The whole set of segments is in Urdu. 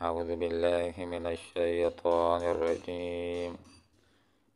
أعوذ بالله من الشيطان الرجيم.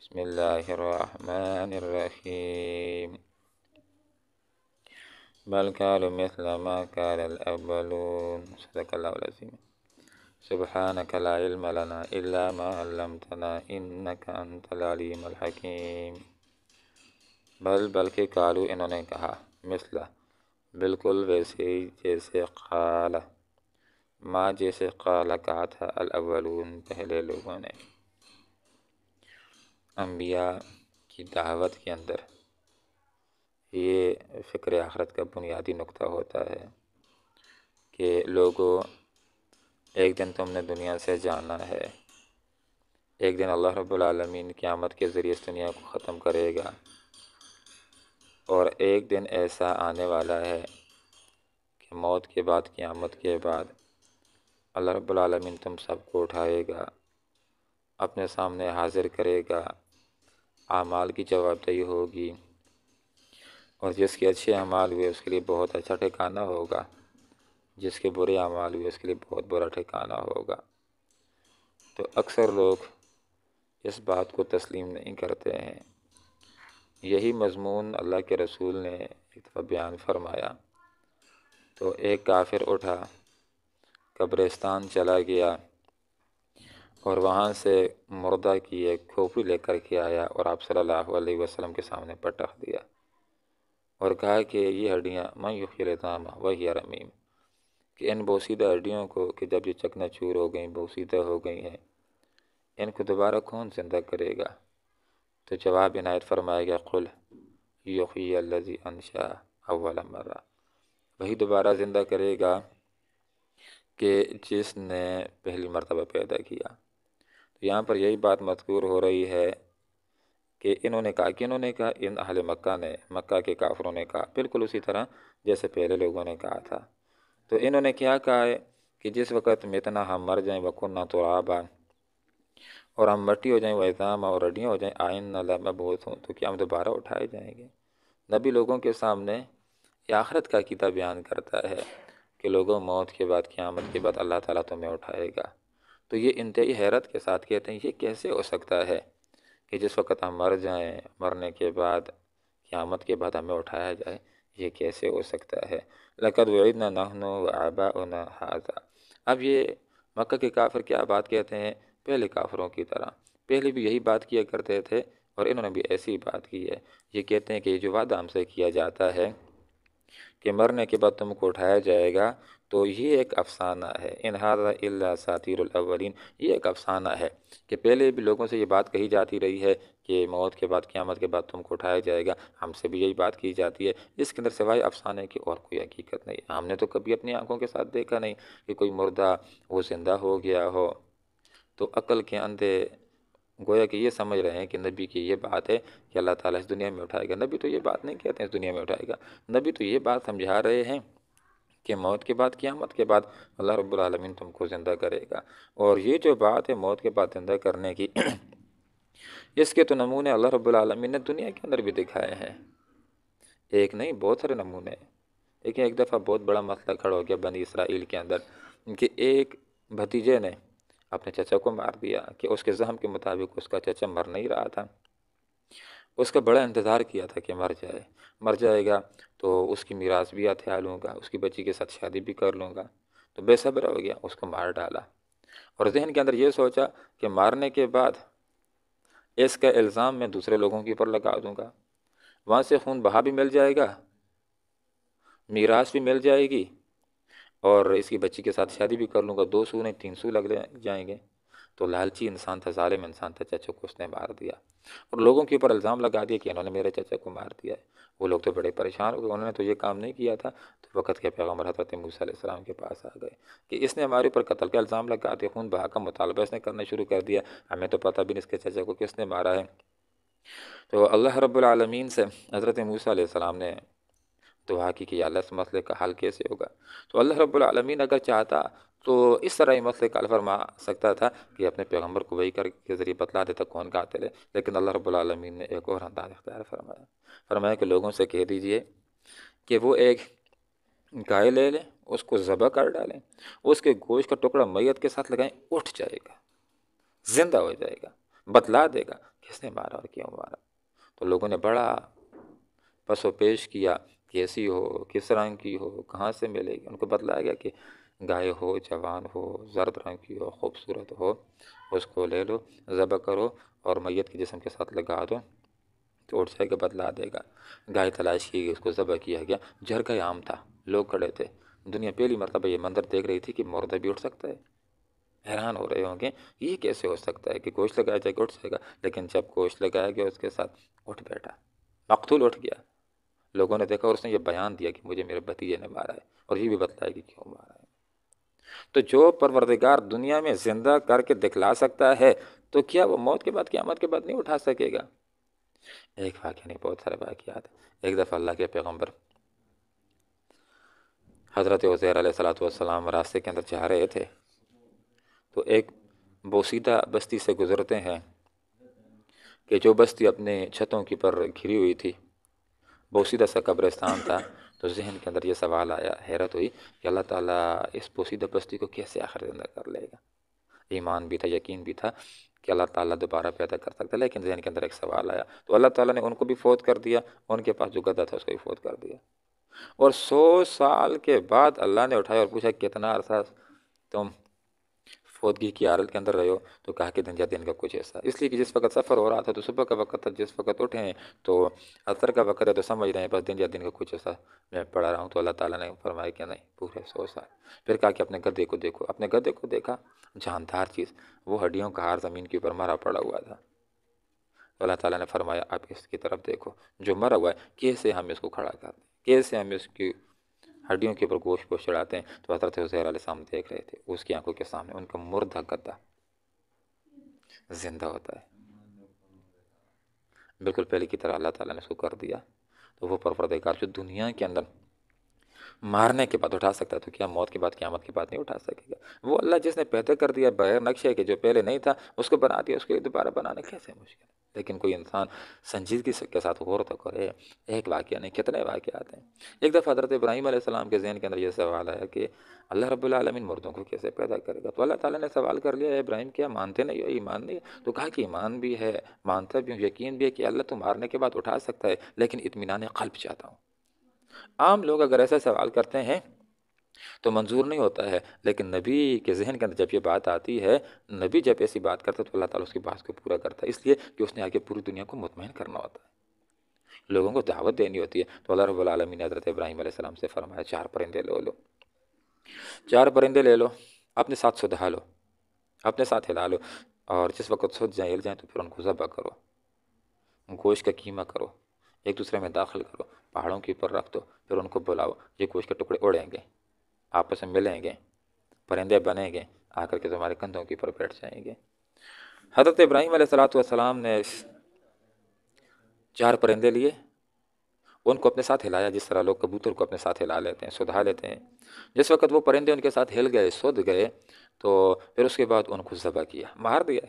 بسم الله الرحمن الرحيم. بل كانوا مثل ما كان الأولون. صدق الله العظيم. سبحانك لا علم لنا إلا ما علمتنا إنك أنت العليم الحكيم. بلکہ قالو انہوں نے کہا، مثلا بالکل ویسے ہی جیسے قال ما جیسے قال کہا تھا الاولون پہلے لوگوں نے. انبیاء کی دعوت کے اندر یہ فکر آخرت کا بنیادی نقطہ ہوتا ہے کہ لوگوں ایک دن تم نے دنیا سے جانا ہے، ایک دن اللہ رب العالمین قیامت کے ذریعے اس دنیا کو ختم کرے گا، اور ایک دن ایسا آنے والا ہے کہ موت کے بعد قیامت کے بعد اللہ رب العالمین تم سب کو اٹھائے گا، اپنے سامنے حاضر کرے گا، اعمال کی جواب دہی ہوگی، اور جس کے اچھے اعمال ہوئے اس کے لیے بہت اچھا ٹھکانہ ہوگا، جس کے برے اعمال ہوئے اس کے لیے بہت برا ٹھکانہ ہوگا. تو اکثر لوگ اس بات کو تسلیم نہیں کرتے ہیں. یہی مضمون اللہ کے رسول نے ایک دفعہ بیان فرمایا. تو ایک کافر اٹھا، قبرستان چلا گیا اور وہاں سے مردہ کی ایک کھوپڑی لے کر کے آیا اور آپ صلی اللہ علیہ وسلم کے سامنے پٹخ دیا اور کہا کہ یہ ہڈیاں من یحیی العظام وہی رمیم، کہ ان بوسیدہ ہڈیوں کو کہ جب یہ چکنا چور ہو گئیں، بوسیدہ ہو گئی ہیں، ان کو دوبارہ کون زندہ کرے گا؟ تو جواب عنایت فرمایا گیا، قل یحیی الذی انشأ اول مرہ، وہی دوبارہ زندہ کرے گا کہ جس نے پہلی مرتبہ پیدا کیا. تو یہاں پر یہی بات مذکور ہو رہی ہے کہ انہوں نے کہا ان اہل مکہ نے، مکہ کے کافروں نے کہا بالکل اسی طرح جیسے پہلے لوگوں نے کہا تھا. تو انہوں نے کیا کہا ہے کہ جس وقت متنا ہم مر جائیں وکنا ترابا، اور ہم مٹی ہو جائیں وعظام اور ہڈیاں ہو جائیں آئنہ لمبعوثون، تو کیا ہم دوبارہ اٹھائے جائیں گے؟ نبی لوگوں کے سامنے یہ آخرت کا عقیدہ بیان کرتا ہے کہ لوگوں موت کے بعد قیامت کے بعد اللہ تعالیٰ تمہیں اٹھائے گا. تو یہ انتہائی حیرت کے ساتھ کہتے ہیں یہ کیسے ہو سکتا ہے کہ جس وقت ہم مر جائیں، مرنے کے بعد قیامت کے بعد ہمیں اٹھایا جائے، یہ کیسے ہو سکتا ہے؟ لَقَدْ وُعِدْنَا نَحْنُ وَآبَاؤُنَا هَٰذَا. اب یہ مکہ کے کافر کیا بات کہتے ہیں؟ پہلے کافروں کی طرح پہلے بھی یہی بات کیا کرتے تھے اور انہوں نے بھی ایسی بات کی ہے. یہ کہتے ہیں کہ یہ جو وعدہ ہم سے کیا جاتا ہے کہ مرنے کے بعد تم کو اٹھایا جائے گا، تو یہ ایک افسانہ ہے. ان ھذا الا اساطیر الاولین، یہ ایک افسانہ ہے کہ پہلے بھی لوگوں سے یہ بات کہی جاتی رہی ہے کہ موت کے بعد قیامت کے بعد تم کو اٹھایا جائے گا. ہم سے بھی یہی بات کی جاتی ہے، اس کے اندر سوائے افسانے کی اور کوئی حقیقت نہیں. ہم نے تو کبھی اپنی آنکھوں کے ساتھ دیکھا نہیں کہ کوئی مردہ وہ زندہ ہو گیا ہو. تو عقل کے اندھے گویا کہ یہ سمجھ رہے ہیں کہ نبی کی یہ بات ہے کہ اللہ تعالیٰ اس دنیا میں اٹھائے گا. نبی تو یہ بات نہیں کہتے ہیں اس دنیا میں اٹھائے گا، نبی تو یہ بات سمجھا رہے ہیں کہ موت کے بعد قیامت کے بعد اللہ رب العالمین تم کو زندہ کرے گا. اور یہ جو بات ہے موت کے بعد زندہ کرنے کی اس کے تو نمونے اللہ رب العالمین نے دنیا کے اندر بھی دکھائے ہیں. ایک نہیں بہت سارے نمونے ہیں. لیکن ایک دفعہ بہت بڑا مسئلہ کھڑا ہو گیا بنی اسرائیل کے اندر کہ ایک بھتیجے نے اپنے چچا کو مار دیا کہ اس کے زعم کے مطابق اس کا چچا مر نہیں رہا تھا. اس کا بڑا انتظار کیا تھا کہ مر جائے گا تو اس کی میراث بھی ہتھیار لوں گا، اس کی بچی کے ساتھ شادی بھی کر لوں گا. تو بے صبر ہو گیا، اس کو مار ڈالا اور ذہن کے اندر یہ سوچا کہ مارنے کے بعد اس کا الزام میں دوسرے لوگوں کے اوپر لگا دوں گا، وہاں سے خون بہا بھی مل جائے گا، میراث بھی مل جائے گی، اور اس کی بچی کے ساتھ شادی بھی کر لوں گا. 2 سو نہیں 3 سو لگ جائیں گے. تو لالچی انسان تھا، ظالم انسان تھا، چچا کو اس نے مار دیا اور لوگوں کے اوپر الزام لگا دیا کہ انہوں نے میرے چچا کو مار دیا ہے. وہ لوگ تو بڑے پریشان ہو گئے، انہوں نے تو یہ کام نہیں کیا تھا. تو وقت کے پیغمبر حضرت موسیٰ علیہ السلام کے پاس آ گئے کہ اس نے ہمارے اوپر قتل کا الزام لگا دیا، خون بہا کا مطالبہ اس نے کرنا شروع کر دیا، ہمیں تو پتہ بھی نہیں اس کے چچا کو کس نے مارا ہے. تو اللہ رب العالمین سے حضرت موسیٰ علیہ السلام نے دعا کی کہ یا اللہ اس مسئلے کا حل کیسے ہوگا. تو اللہ رب العالمین اگر چاہتا تو اس طرح یہ مسئلے کا حل فرما سکتا تھا کہ اپنے پیغمبر کو وحی کے ذریعے بتلا دیتا کون قاتل ہے. لیکن اللہ رب العالمین نے ایک اور انداز اختیار فرمایا کہ لوگوں سے کہہ دیجئے کہ وہ ایک گائے لے لیں، اس کو ذبح کر ڈالیں، اس کے گوشت کا ٹکڑا میت کے ساتھ لگائیں، اٹھ جائے گا، زندہ ہو جائے گا، بتلا دے گا کس نے مارا اور کیوں مارا۔ تو لوگوں نے بڑا پس و پیش کیا، کیسی ہو، کس رنگ کی ہو، کہاں سے ملے گی۔ ان کو بتلایا گیا کہ گائے ہو، جوان ہو، زرد رنگ کی ہو، خوبصورت ہو، اس کو لے لو، ذبح کرو اور میت کے جسم کے ساتھ لگا دو تو اٹھ جائے گا، بتلا دے گا۔ گائے تلاش کی گئی، اس کو ذبح کیا گیا، جرگہ عام تھا، لوگ کھڑے تھے، دنیا پہلی مرتبہ یہ منظر دیکھ رہی تھی کہ مردہ بھی اٹھ سکتا ہے۔ حیران ہو رہے ہوں گے یہ کیسے ہو سکتا ہے کہ گوشت لگایا جائے گا اٹھ جائے گا، لیکن جب گوشت لگایا گیا اس کے ساتھ اٹھ بیٹھا، مقتول اٹھ گیا۔ لوگوں نے دیکھا اور اس نے یہ بیان دیا کہ مجھے میرے بھتیجے نے مارا ہے، اور یہ بھی بتلایا کہ کیوں مارا ہے۔ تو جو پروردگار دنیا میں زندہ کر کے دکھلا سکتا ہے تو کیا وہ موت کے بعد، قیامت کے بعد نہیں اٹھا سکے گا؟ ایک واقعہ نہیں، بہت سارے واقعات ہیں۔ ایک دفعہ اللہ کے پیغمبر حضرت عزیر علیہ السلام راستے کے اندر جا رہے تھے تو ایک بوسیدہ بستی سے گزرتے ہیں کہ جو بستی اپنے چھتوں کی پر گھری ہوئی تھی، بوسیدہ سا قبرستان تھا۔ تو ذہن کے اندر یہ سوال آیا، حیرت ہوئی کہ اللہ تعالیٰ اس بوسیدہ بستی کو کیسے آخر زندہ کر لے گا۔ ایمان بھی تھا، یقین بھی تھا کہ اللہ تعالیٰ دوبارہ پیدا کر سکتا ہے، لیکن ذہن کے اندر ایک سوال آیا تو اللہ تعالیٰ نے ان کو بھی فوت کر دیا، ان کے پاس جو گدھا تھا اس کو بھی فوت کر دیا، اور 100 سال کے بعد اللہ نے اٹھایا اور پوچھا کتنا عرصہ تم فوتگی کی حالت کے اندر رہے ہو؟ تو کہا کہ دن یا دن کا کچھ ایسا، اس لیے کہ جس وقت سفر ہو رہا تھا تو صبح کا وقت تھا، جس وقت اٹھے تو عصر کا وقت ہے، تو سمجھ رہے ہیں بس دن یا دن کا کچھ ایسا میں پڑھا رہا ہوں۔ تو اللہ تعالیٰ نے فرمایا کہ نہیں، پورے 100 سال۔ پھر کہا کہ اپنے گدھے کو دیکھو، اپنے گدھے کو دیکھا، جاندار چیز، وہ ہڈیوں کا ہار زمین کے اوپر مرا پڑا ہوا تھا۔ تو اللہ تعالیٰ نے فرمایا اب اس کی طرف دیکھو، جو مرا ہوا ہے کیسے ہم اس کو کھڑا کرتے ہیں، کیسے ہم اس کی ہڈیوں کے اوپر گوشت چڑھاتے ہیں۔ تو حضرت عزیر علیہ السلام دیکھ رہے تھے، اس کی آنکھوں کے سامنے ان کا مردہ گدھا زندہ ہوتا ہے، بالکل پہلے کی طرح اللہ تعالیٰ نے اس کو کر دیا۔ تو وہ پروردگار جو دنیا کے اندر مارنے کے بعد اٹھا سکتا ہے تو کیا موت کے بعد، قیامت کے بعد نہیں اٹھا سکے گا؟ وہ اللہ جس نے پیدا کر دیا بغیر نقشے کے، جو پہلے نہیں تھا اس کو بنا دیا، اس کو دوبارہ بنانا کیسے مشکل ہے؟ لیکن کوئی انسان سنجیدگی کے ساتھ غور تو کرے۔ ایک واقعہ نہیں، کتنے واقعات ہیں۔ ایک دفعہ حضرت ابراہیم علیہ السلام کے ذہن کے اندر یہ سوال آیا کہ اللہ رب العالمین مردوں کو کیسے پیدا کرے گا؟ تو اللہ تعالیٰ نے سوال کر لیا، ابراہیم کیا مانتے نہیں ہو، ایمان نہیں ہے؟ تو کہا کہ ایمان بھی ہے، مانتا بھی ہوں، یقین بھی ہے کہ اللہ تو مارنے کے بعد اٹھا سکتا ہے، لیکن اطمینان قلب چاہتا ہوں۔ عام لوگ اگر ایسا سوال کرتے ہیں تو منظور نہیں ہوتا ہے، لیکن نبی کے ذہن کے اندر جب یہ بات آتی ہے، نبی جب ایسی بات کرتا ہے تو اللہ تعالیٰ اس کی بات کو پورا کرتا ہے، اس لیے کہ اس نے آگے پوری دنیا کو مطمئن کرنا ہوتا ہے، لوگوں کو دعوت دینی ہوتی ہے۔ تو اللہ رب العالمین نے حضرت ابراہیم علیہ السلام سے فرمایا 4 پرندے لے لو، 4 پرندے لے لو، اپنے ساتھ سدھا لو، اپنے ساتھ ہلا لو، اور جس وقت سد جائیں ہل جائیں تو پھر ان کو ذبح کرو، گوشت کا قیمہ کرو، ایک دوسرے میں داخل کرو، پہاڑوں کے اوپر رکھ دو، پھر ان کو بلاؤ، یہ گوشت کے ٹکڑے اڑیں گے، آپس میں ملیں گے، پرندے بنیں گے، آ کر کے تمہارے کندھوں کے اوپر بیٹھ جائیں گے۔ حضرت ابراہیم علیہ السلام نے 4 پرندے لیے، ان کو اپنے ساتھ ہلایا، جس طرح لوگ کبوتر کو اپنے ساتھ ہلا لیتے ہیں، سدھا لیتے ہیں۔ جس وقت وہ پرندے ان کے ساتھ ہل گئے، سد گئے، تو پھر اس کے بعد ان کو ذبح کیا، مار دیا،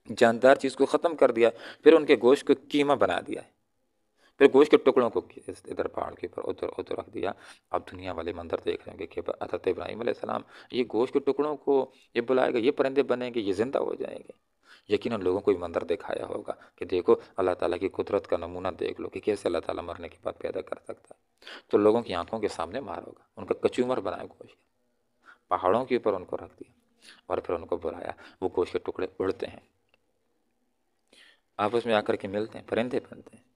جاندار چیز کو ختم کر دیا، پھر ان کے گوشت کو قیمہ بنا دیا، پھر گوشت کے ٹکڑوں کو ادھر پہاڑ کے اوپر ادھر رکھ دیا۔ اب دنیا والے منظر دیکھ رہے ہیں کہ حضرت ابراہیم علیہ السلام یہ گوشت کے ٹکڑوں کو یہ بلائے گا، یہ پرندے بنیں گے، یہ زندہ ہو جائیں گے۔ یقیناً لوگوں کو یہ منظر دکھایا ہوگا کہ دیکھو اللہ تعالیٰ کی قدرت کا نمونہ دیکھ لو کہ کیسے اللہ تعالیٰ مرنے کے بعد پیدا کر سکتا ہے۔ تو لوگوں کی آنکھوں کے سامنے مار ہوگا، ان کا کچومر بنایا گوشت، پہاڑوں کے اوپر ان کو رکھ دیا اور پھر ان کو بلایا، وہ گوشت کے ٹکڑے اڑتے ہیں، آپس میں آ کر کے ملتے ہیں، پرندے بنتے ہیں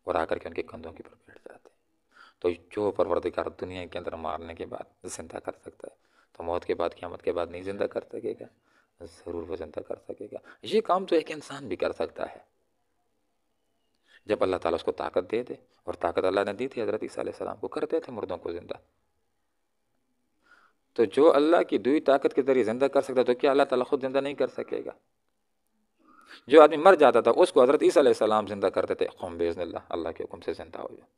اور آ کر کے ان کے کندھوں کے اوپر بیٹھ جاتے ہیں۔ تو جو پروردگار دنیا کے اندر مارنے کے بعد زندہ کر سکتا ہے تو موت کے بعد، قیامت کے بعد نہیں زندہ کر سکے گا؟ ضرور وہ زندہ کر سکے گا۔ یہ کام تو ایک انسان بھی کر سکتا ہے جب اللہ تعالیٰ اس کو طاقت دے دے، اور طاقت اللہ نے دی تھی حضرت عیسیٰ علیہ السلام کو، کرتے تھے مردوں کو زندہ۔ تو جو اللہ کی دوئی طاقت کے ذریعے زندہ کر سکتا ہے تو کیا اللہ تعالیٰ خود زندہ نہیں کر سکے گا؟ جو آدمی مر جاتا تھا اس کو حضرت عیسیٰ علیہ السلام زندہ کرتے تھے، قوم باذن اللہ کے حکم سے زندہ ہو جائے۔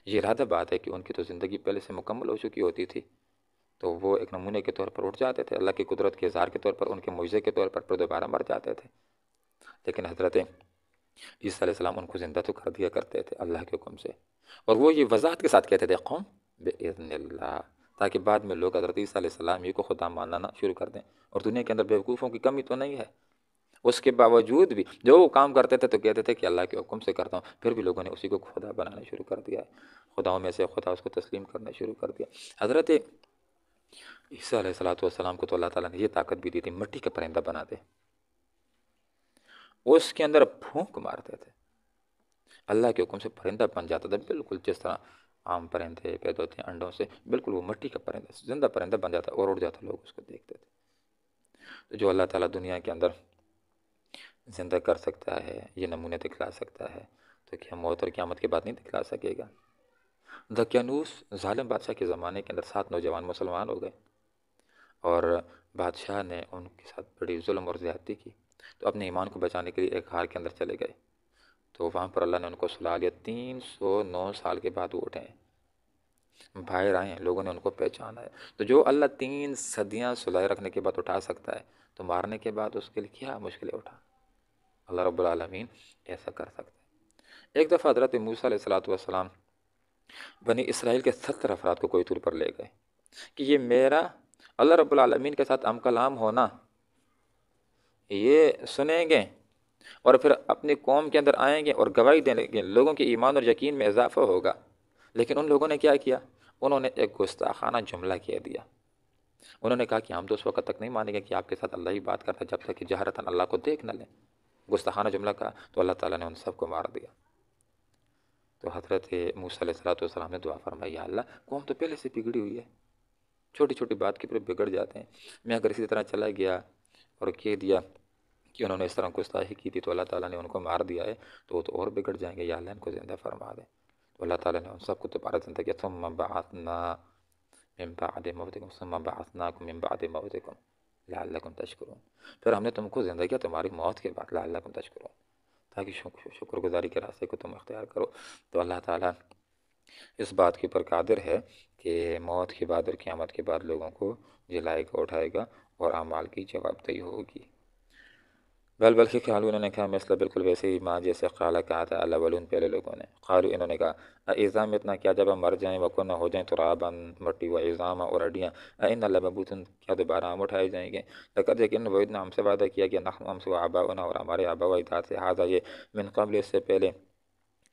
یہ ارادہ بات ہے کہ ان کی تو زندگی پہلے سے مکمل ہو چکی ہوتی تھی، تو وہ ایک نمونے کے طور پر اٹھ جاتے تھے، اللہ کی قدرت کے اظہار کے طور پر، ان کے معجزے کے طور پر، پھر دوبارہ مر جاتے تھے۔ لیکن حضرت عیسیٰ علیہ السلام ان کو زندہ تو کر دیا کرتے تھے اللہ کے حکم سے، اور وہ یہ وضاحت کے ساتھ کہتے تھے قوم بِإِذْنِ اللہ، تاکہ بعد میں لوگ حضرت عیسیٰ علیہ السلام ہی کو خدا ماننا شروع کر دیں۔ اور دنیا کے اندر بیوقوفوں کی کمی تو نہیں ہے، اس کے باوجود بھی جو وہ کام کرتے تھے تو کہتے تھے کہ اللہ کے حکم سے کرتا ہوں، پھر بھی لوگوں نے اسی کو خدا بنانا شروع کر دیا ہے، خداؤں میں سے خدا اس کو تسلیم کرنا شروع کر دیا۔ حضرت عیسیٰ علیہ السلام کو تو اللہ تعالیٰ نے یہ طاقت بھی دی تھی، مٹی کا پرندہ بنا دے، اس کے اندر پھونک مارتے تھے، اللہ کے حکم سے پرندہ بن جاتا تھا، بالکل جس طرح عام پرندے پیدا ہوتے ہیں انڈوں سے، بالکل وہ مٹی کا پرندہ زندہ پرندہ بن جاتا اور اڑ جاتا، لوگ اس کو دیکھتے تھے۔ تو جو اللہ تعالیٰ دنیا کے اندر زندہ کر سکتا ہے، یہ نمونے دکھلا سکتا ہے، تو کیا موت اور قیامت کے بعد نہیں دکھلا سکے گا؟ دقیانوس ظالم بادشاہ کے زمانے کے اندر 7 نوجوان مسلمان ہو گئے، اور بادشاہ نے ان کے ساتھ بڑی ظلم اور زیادتی کی، تو اپنے ایمان کو بچانے کے لیے ایک غار کے اندر چلے گئے، تو وہاں پر اللہ نے ان کو سلا لیا۔ 309 سال کے بعد وہ اٹھے ہیں، باہر آئے ہیں، لوگوں نے ان کو پہچانا ہے۔ تو جو اللہ 3 صدیاں سلائے رکھنے کے بعد اٹھا سکتا ہے، تو مارنے کے بعد اس کے لیے کیا مشکلیں اٹھا؟ اللہ رب العالمین ایسا کر سکتا ہے۔ ایک دفعہ حضرت موسیٰ علیہ السلام بنی اسرائیل کے 70 افراد کو کوئی طور پر لے گئے کہ یہ میرا اللہ رب العالمین کے ساتھ کلام ہونا یہ سنیں گے، اور پھر اپنی قوم کے اندر آئیں گے اور گواہی دیں گے، لوگوں کے ایمان اور یقین میں اضافہ ہوگا۔ لیکن ان لوگوں نے کیا کیا؟ انہوں نے ایک گستاخانہ جملہ کہہ دیا، انہوں نے کہا کہ ہم تو اس وقت تک نہیں مانیں گے کہ آپ کے ساتھ اللہ ہی بات کرتا ہے جب تک کہ جہرتاً اللہ کو دیکھ نہ لیں۔ گستاخانہ جملہ کہا تو اللہ تعالیٰ نے ان سب کو مار دیا۔ تو حضرت موسیٰ علیہ السلام نے دعا فرمائی، یا اللہ قوم تو پہلے سے بگڑی ہوئی ہے، چھوٹی چھوٹی بات کے پر بگڑ جاتے ہیں، میں اگر اسی طرح چلا گیا اور کہہ دیا کہ انہوں نے اس طرح گستاخی کی تھی تو اللہ تعالیٰ نے ان کو مار دیا ہے، تو وہ تو اور بگڑ جائیں گے، یا اللہ ان کو زندہ فرما دے۔ تو اللہ تعالیٰ نے ان سب کو دوبارہ زندہ کیا، ثم بعثنا من بعد موتکم ثم بعثناکم من بعد موتکم لعلکم تشکرون، پھر ہم نے تم کو زندہ کیا تمہاری موت کے بعد، لعلکم تشکرون، تاکہ شکر گزاری کے راستے کو تم اختیار کرو۔ تو اللہ تعالیٰ اس بات کے اوپر قادر ہے کہ موت کے بعد اور قیامت کے بعد لوگوں کو جلائے گا، اٹھائے گا، اور اعمال کی جواب دہی ہوگی۔ بلکہ قالو انہوں نے کہا مثلا بالکل ویسے ہی ماں جیسے قالا کہا تھا الاولون پہلے لوگوں نے، قالو انہوں نے کہا اذا متنا کیا جب ہم مر جائیں وکنا ہو جائیں ترابا مٹی و عظاما اور ہڈیاں ان لمبعوثون کیا دوبارہ ہم اٹھائے جائیں گے، لقد یقینا وعدنا ہم سے وعدہ کیا گیا نحن ہم سے وآباؤنا اور ہمارے آبا و اجداد سے ھذا یہ من قبل اس سے پہلے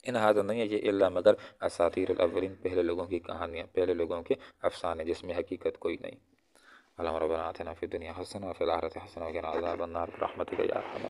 ان ھذا نہیں ہے یہ الا مگر اساطیر الاولین پہلے لوگوں کی کہانیاں، پہلے لوگوں کے افسانے جس میں حقیقت کوئی نہیں۔ اللہم ربنا آتنا فی الدنیا حسنہ وفی الآخرۃ حسنہ وقنا عذاب النار برحمتک یا ارحم